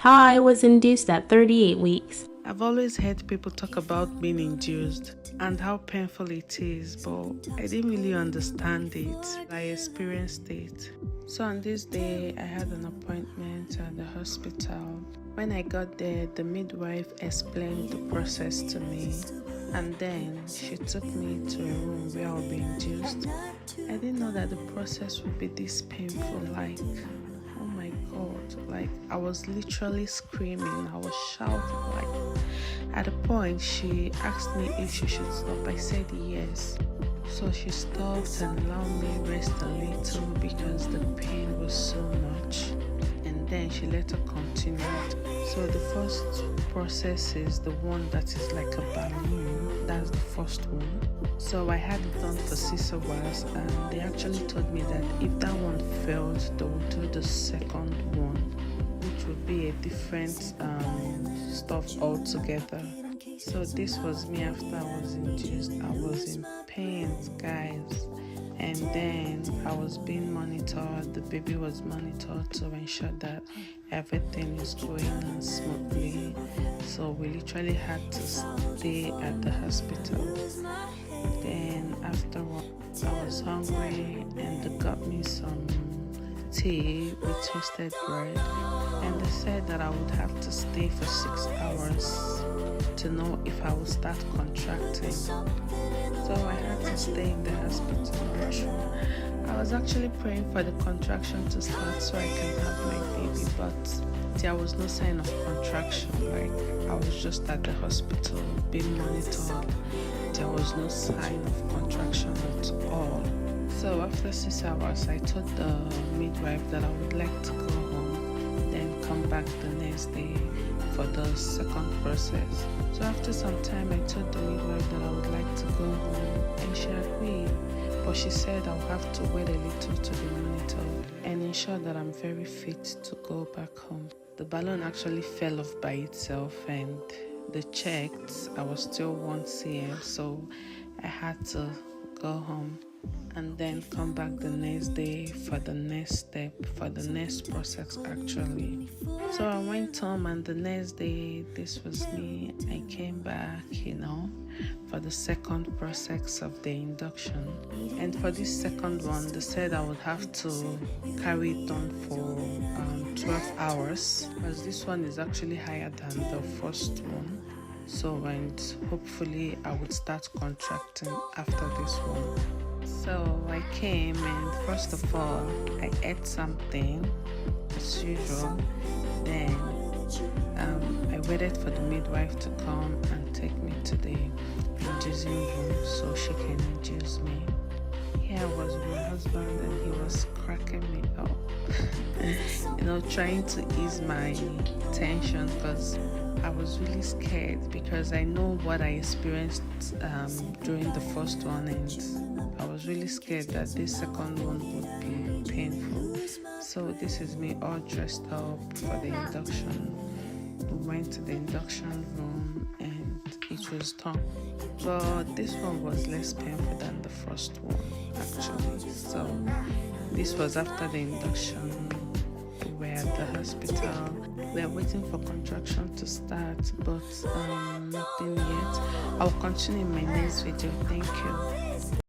How I was induced at 38 weeks. I've always heard people talk about being induced and how painful it is, but I didn't really understand it. I experienced it. So on this day, I had an appointment at the hospital. When I got there, the midwife explained the process to me, and then she took me to a room where I'll be induced. I didn't know that the process would be this painful, oh my god, I was literally screaming, I was shouting, at a point she asked me if she should stop. I said yes. So she stopped and allowed me rest a little because the pain was so much, and then she let her continue. So the first process is the one that is like a balloon. That's the first one. So I had it done for 6 hours, and they actually told me that if that one failed, they would do the second one, which would be a different stuff altogether. So this was me after I was induced. I was in pain, guys, and then I was being monitored. The baby was monitored to ensure that everything is going on smoothly. So we literally had to stay at the hospital. Then afterwards, I was hungry, and they got me some tea with toasted bread, and they said that I would have to stay for 6 hours to know if I would start contracting. So I had to stay in the hospital. I was actually praying for the contraction to start so I can have my baby, but there was no sign of contraction. I was just at the hospital being monitored. There was no sign of contraction at all. So after 6 hours, I told the midwife that I would like to go home, then come back the next day for the second process. So after some time, I told the midwife that I would like to go home, and she agreed. But she said I'll have to wait a little to be monitored and ensure that I'm very fit to go back home. The balloon actually fell off by itself, and they checked. I was still 1 cm, so I had to go home and then come back the next day for the next step, for the next process actually. So I went home, and the next day, this was me. I came back, for the second process of the induction. And for this second one, they said I would have to carry it on for 12 hours, because this one is actually higher than the first one. So, and hopefully I would start contracting after this one. So I came, and first of all, I ate something as usual. Then I waited for the midwife to come and take me to the inducing room so she can induce me. Here I was with my husband, and he was cracking me up, trying to ease my tension, because I was really scared, because I know what I experienced during the first one, and I was really scared that this second one would be painful. So this is me all dressed up for the induction. We went to the induction room, and it was tough, but this one was less painful than the first one actually. So this was after the induction. We were at the hospital. We are waiting for contraction to start, but nothing yet. I'll continue in my next video. Thank you.